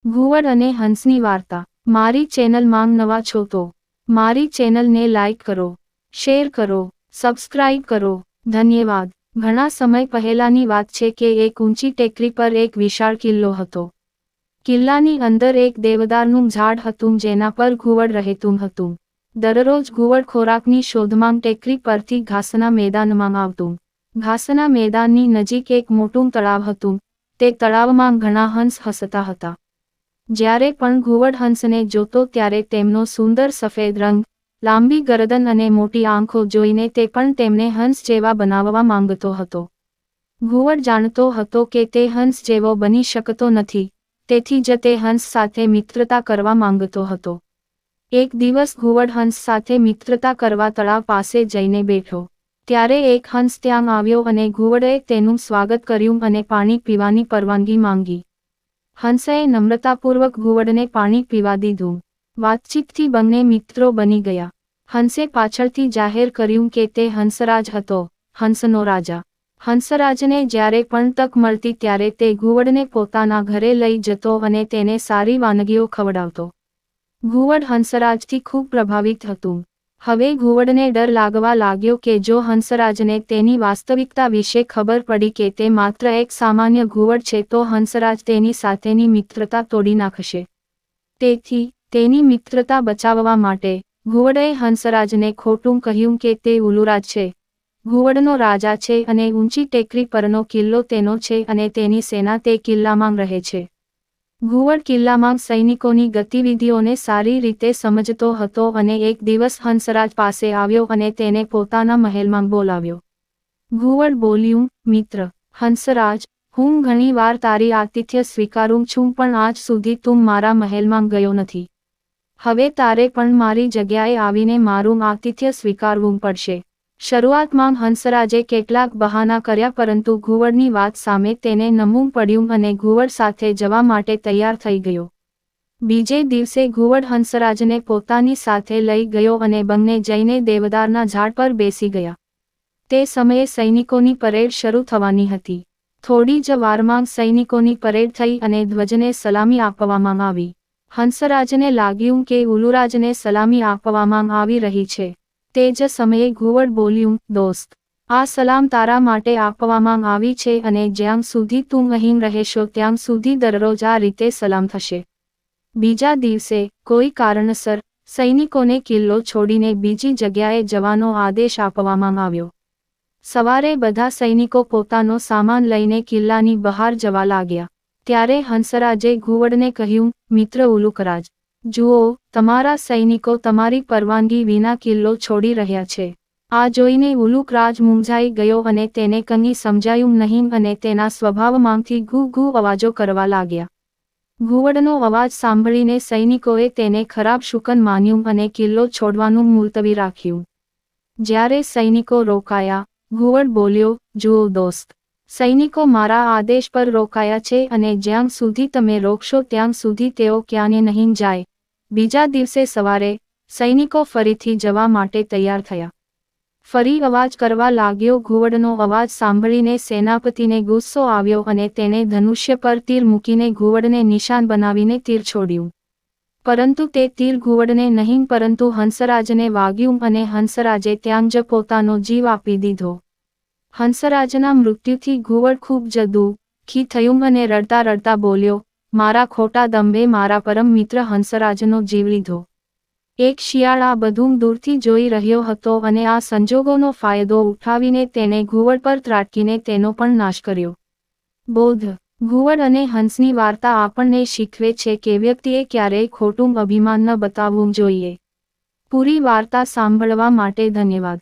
ઘુવડ અને હંસની વાર્તા। મારી ચેનલમાં નવા છો તો મારી ચેનલને લાઈક કરો, શેર કરો, સબસ્ક્રાઇબ કરો, ધન્યવાદ। ઘણા સમય પહેલાની વાત છે કે એક ઊંચી ટેકરી પર એક વિશાળ કિલ્લો હતો। કિલ્લાની અંદર એક દેવદારનું ઝાડ હતું જેના પર ઘુવડ રહેતું હતું। દરરોજ ઘુવડ ખોરાકની શોધમાં ટેકરી પરથી ઘાસના મેદાનમાં આવતું। ઘાસના મેદાનની નજીક એક મોટું તળાવ હતું। તે તળાવમાં ઘણા હંસ હસતા હતા। જ્યારે પણ ઘુવડ હંસને જોતો ત્યારે તેમનો સુંદર સફેદ રંગ, લાંબી ગરદન અને મોટી આંખો જોઈને તે પણ તેમને હંસ જેવા બનાવવા માંગતો હતો। ઘુવડ જાણતો હતો કે તે હંસ જેવો બની શકતો નથી, તેથી જ તે હંસ સાથે મિત્રતા કરવા માંગતો હતો। એક દિવસ ઘુવડ હંસ સાથે મિત્રતા કરવા તળાવ પાસે જઈને બેઠો। ત્યારે એક હંસ ત્યાં આવ્યો અને ઘુવડે તેનું સ્વાગત કર્યું અને પાણી પીવાની પરવાનગી માંગી। હંસએ નમ્રતાપૂર્વક ઘુવડને પાણી પીવા દીધું। વાતચીતથી બંને મિત્રો બની ગયા। હંસે પાછળથી જાહેર કર્યું કે તે હંસરાજ હતો, હંસનો રાજા। હંસરાજને જ્યારે પણ તક મળતી ત્યારે તે ઘુવડને પોતાના ઘરે લઈ જતો અને તેને સારી વાનગીઓ ખવડાવતો। ઘુવડ હંસરાજથી ખૂબ પ્રભાવિત હતું। હવે ઘુવડને ડર લાગવા લાગ્યો કે જો હંસરાજને તેની વાસ્તવિકતા વિશે ખબર પડી કે તે માત્ર એક સામાન્ય ઘુવડ છે તો હંસરાજ તેની સાથેની મિત્રતા તોડી નાખશે। તેથી તેની મિત્રતા બચાવવા માટે ઘુવડે હંસરાજને ખોટું કહ્યું કે તે ઉલુરાજ છે, ઘુવડનો રાજા છે અને ઊંચી ટેકરી પરનો કિલ્લો તેનો છે અને તેની સેના તે કિલ્લામાં રહે છે। ઘુવડ કિલ્લામાં સૈનિકોની ગતિવિધિઓને સારી રીતે સમજતો હતો અને એક દિવસ હંસરાજ પાસે આવ્યો અને તેને પોતાના મહેલમાં બોલાવ્યો। ઘુવડ બોલ્યું, મિત્ર હંસરાજ, હું ઘણી વાર તારી આતિથ્ય સ્વીકારું છું પણ આજ સુધી તું મારા મહેલમાં ગયો નથી। હવે તારે પણ મારી જગ્યાએ આવીને મારું આતિથ્ય સ્વીકારવું પડશે। શરૂઆતમાં હંસરાજે કેટલાક બહાના કર્યા પરંતુ ઘુવડની વાત સામે તેને નમવું પડ્યું અને ઘુવડ સાથે જવા માટે તૈયાર થઈ ગયો। બીજે દિવસે ઘુવડ હંસરાજને પોતાની સાથે લઈ ગયો અને બંને જઈને દેવદારના ઝાડ પર બેસી ગયા। તે સમયે સૈનિકોની પરેડ શરૂ થવાની હતી। થોડી જ વારમાં સૈનિકોની પરેડ થઈ અને ધ્વજને સલામી આપવામાં આવી। હંસરાજને લાગ્યું કે ઉલુરાજને સલામી આપવામાં આવી રહી છે। તે જ સમયે ઘુવડ બોલ્યું, દોસ્ત, આ સલામ તારા માટે આપવામાં આવી છે અને જ્યાં સુધી તું અહીં રહેશો ત્યાં સુધી દરરોજ આ રીતે સલામ થશે। બીજા દિવસે કોઈ કારણસર સૈનિકોને કિલ્લો છોડીને બીજી જગ્યાએ જવાનો આદેશ આપવામાં આવ્યો। સવારે બધા સૈનિકો પોતાનો સામાન લઈને કિલ્લાની બહાર જવા લાગ્યા। ત્યારે હંસરાજે ઘુવડને કહ્યું, મિત્ર ઉલુકરાજ, જુઓ, તમારા સૈનિકો તમારી પરવાનગી વિના કિલ્લો છોડી રહ્યા છે। આ જોઈને ઉલુકરાજ મૂંઝાઈ ગયો અને તેને કંઈ સમજાયું નહીં અને તેના સ્વભાવમાંથી ઘૂ ઘૂ અવાજો કરવા લાગ્યા। ઘુવડનો અવાજ સાંભળીને સૈનિકોએ તેને ખરાબ શુકન માન્યું અને કિલ્લો છોડવાનું મુલતવી રાખ્યું। જ્યારે સૈનિકો રોકાયા, ઘુવડ બોલ્યો, જુઓ દોસ્ત, સૈનિકો મારા આદેશ પર રોકાયા છે અને જ્યાં સુધી તમે રોકશો ત્યાં સુધી તેઓ ક્યાંય નહીં જાય। બીજા દિવસે સવારે સૈનિકો ફરીથી જવા માટે તૈયાર થયા। ફરી અવાજ કરવા લાગ્યો। ઘુવડનો અવાજ સાંભળીને સેનાપતિને ગુસ્સો આવ્યો અને તેણે ધનુષ્ય પર તીર મૂકીને ઘુવડને નિશાન બનાવીને તીર છોડ્યું। પરંતુ તે તીર ઘુવડને નહીં પરંતુ હંસરાજને વાગ્યું અને હંસરાજે ત્યાં જ પોતાનો જીવ આપી દીધો। હંસરાજના મૃત્યુથી ઘુવડ ખૂબ જ દુઃખી થયું અને રડતા રડતા બોલ્યો, મારા ખોટા દંભે મારા પરમ મિત્ર હંસરાજનો જીવ લીધો। એક શિયાળ આ બધું દૂરથી જોઈ રહ્યો હતો અને આ સંજોગોનો ફાયદો ઉઠાવીને તેણે ઘુવડ પર ત્રાટકીને તેનો પણ નાશ કર્યો। બોધ: ઘુવડ અને હંસની વાર્તા આપણને શીખવે છે કે વ્યક્તિએ ક્યારેય ખોટું અભિમાન ન બતાવવું જોઈએ। પૂરી વાર્તા સાંભળવા માટે ધન્યવાદ।